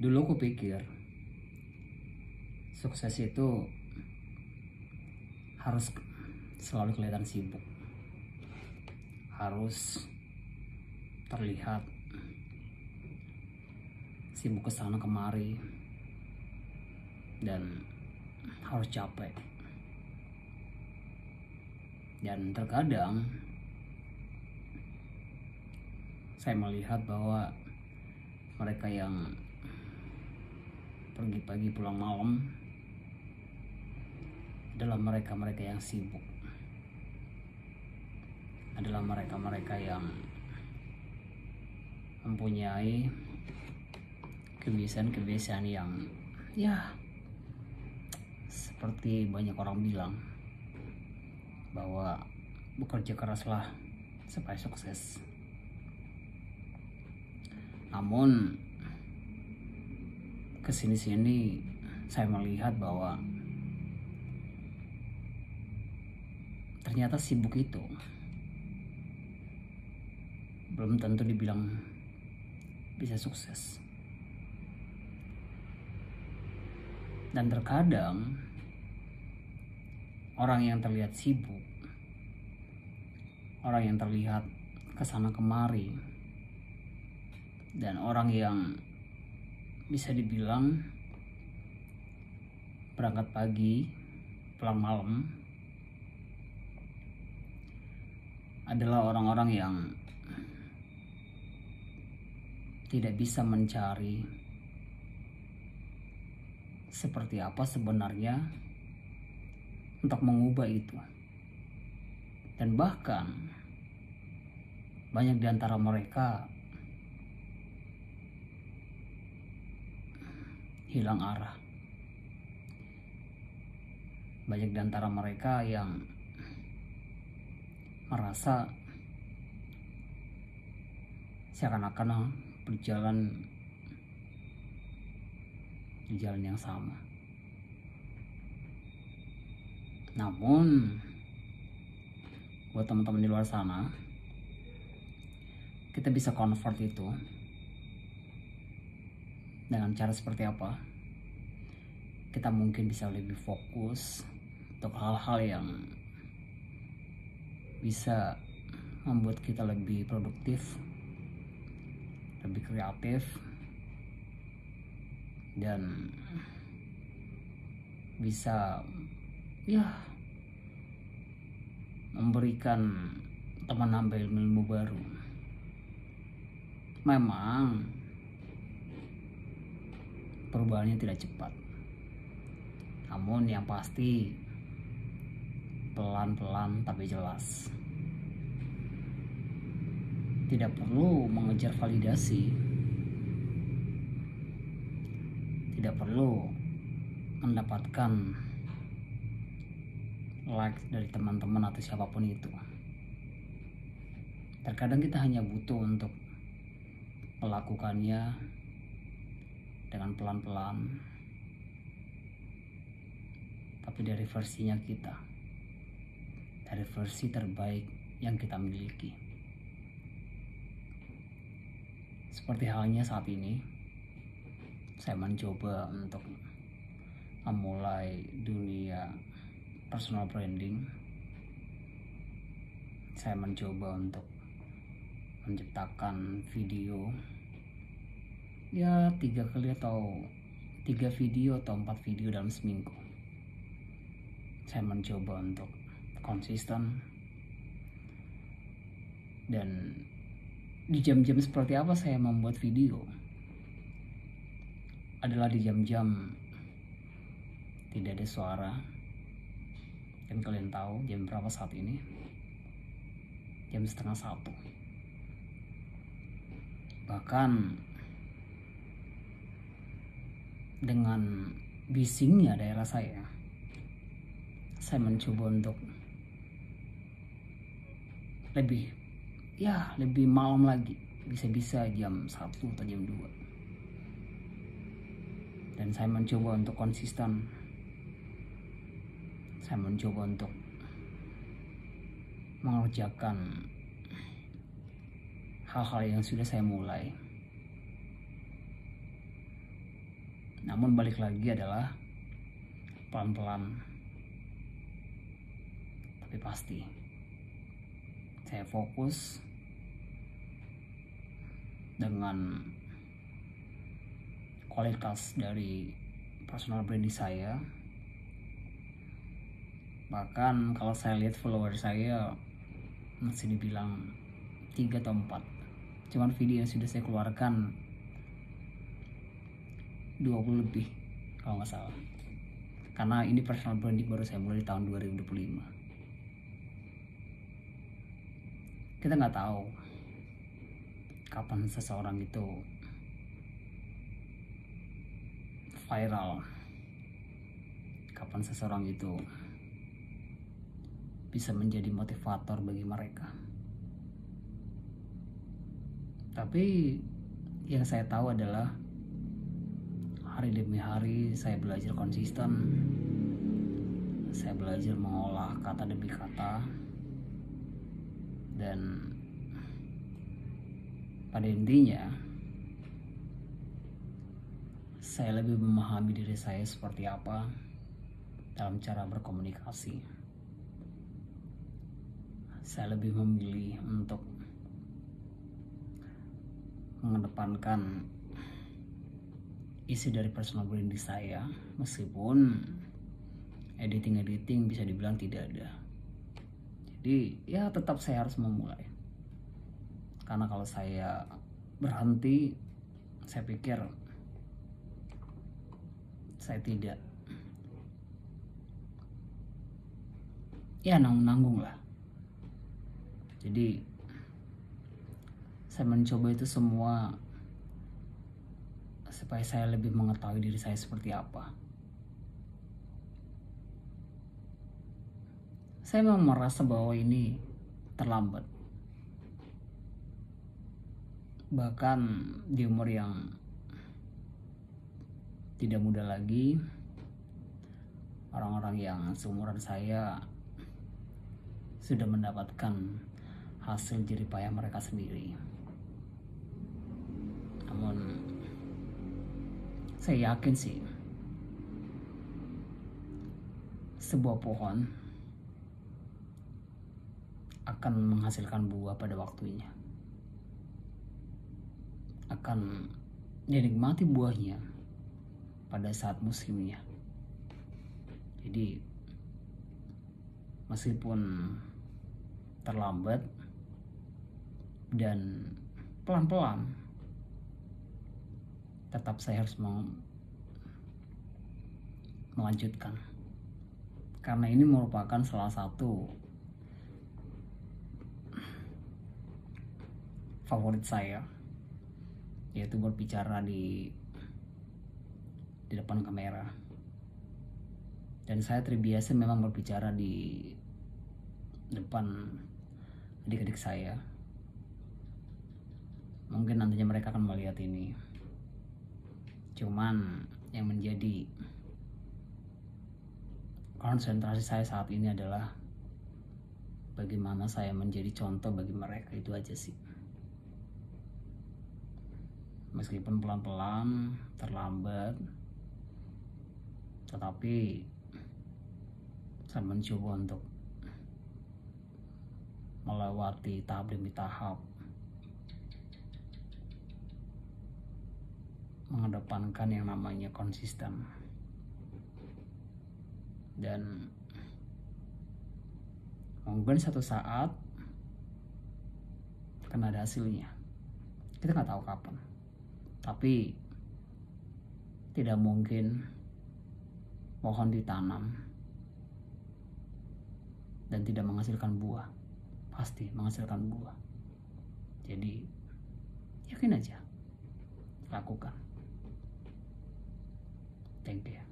Dulu aku pikir sukses itu harus selalu kelihatan sibuk, harus terlihat sibuk kesana kemari, dan harus capek. Dan terkadang saya melihat bahwa mereka yang pergi pagi pulang malam adalah mereka-mereka yang sibuk, adalah mereka-mereka yang mempunyai kebiasaan-kebiasaan yang seperti banyak orang bilang bahwa bekerja keraslah supaya sukses. Namun kesini-sini saya melihat bahwa ternyata sibuk itu belum tentu dibilang bisa sukses. Dan terkadang orang yang terlihat sibuk, orang yang terlihat kesana kemari, dan orang yang bisa dibilang berangkat pagi pulang malam adalah orang-orang yang tidak bisa mencari seperti apa sebenarnya untuk mengubah itu. Dan bahkan banyak di antara mereka hilang arah. Banyak di antara mereka yang merasa seakan-akan berjalan di jalan yang sama. Namun buat teman-teman di luar sana, kita bisa convert itu dengan cara seperti apa? Kita mungkin bisa lebih fokus untuk hal-hal yang bisa membuat kita lebih produktif, lebih kreatif, dan bisa memberikan atau menambah ilmu baru. Memang perubahannya tidak cepat, namun yang pasti pelan-pelan tapi jelas. Tidak perlu mengejar validasi, tidak perlu mendapatkan like dari teman-teman atau siapapun itu. Terkadang kita hanya butuh untuk melakukannya dengan pelan-pelan, tapi dari versinya kita, dari versi terbaik yang kita miliki. Seperti halnya saat ini, saya mencoba untuk memulai dunia personal branding. Saya mencoba untuk menciptakan video 3 video atau 4 video dalam seminggu. Saya mencoba untuk konsisten, dan di jam-jam seperti apa saya membuat video adalah di jam-jam tidak ada suara. Dan kalian tahu jam berapa saat ini? Jam 12:30. Bahkan dengan bisingnya daerah saya mencoba untuk lebih malam lagi, bisa-bisa jam 1 atau jam 2. Dan saya mencoba untuk konsisten. Saya mencoba untuk mengerjakan hal-hal yang sudah saya mulai. Namun balik lagi adalah pelan-pelan tapi pasti. Saya fokus dengan kualitas dari personal branding saya. Bahkan kalau saya lihat follower saya masih dibilang 3 atau 4. Cuman video yang sudah saya keluarkan 20 lebih kalau nggak salah. Karena ini personal branding baru saya mulai di tahun 2025. Kita nggak tahu kapan seseorang itu viral, kapan seseorang itu bisa menjadi motivator bagi mereka. Tapi yang saya tahu adalah hari demi hari saya belajar konsisten. Saya belajar mengolah kata demi kata. Dan pada intinya saya lebih memahami diri saya seperti apa dalam cara berkomunikasi. Saya lebih memilih untuk mengedepankan isi dari personal branding saya, meskipun editing bisa dibilang tidak ada. Jadi ya tetap saya harus memulai, karena kalau saya berhenti, saya pikir saya tidak nanggung lah. Jadi saya mencoba itu semua supaya saya lebih mengetahui diri saya seperti apa. Saya memang merasa bahwa ini terlambat. Bahkan di umur yang tidak muda lagi, orang-orang yang seumuran saya sudah mendapatkan hasil jerih payah mereka sendiri. Namun saya yakin sih, sebuah pohon akan menghasilkan buah pada waktunya, akan dinikmati buahnya pada saat musimnya. Jadi meskipun terlambat dan pelan-pelan, tetap saya harus melanjutkan, karena ini merupakan salah satu favorit saya, yaitu berbicara di depan kamera. Dan saya terbiasa memang berbicara di depan adik-adik saya. Mungkin nantinya mereka akan melihat ini. Cuman yang menjadi konsentrasi saya saat ini adalah bagaimana saya menjadi contoh bagi mereka. Itu aja sih. Meskipun pelan-pelan, terlambat, tetapi saya mencoba untuk melewati tahap demi tahap, mengedepankan yang namanya konsisten, dan mungkin satu saat akan ada hasilnya. Kita nggak tahu kapan, tapi tidak mungkin pohon ditanam dan tidak menghasilkan buah. Pasti menghasilkan buah. Jadi yakin aja, lakukan. Thank you.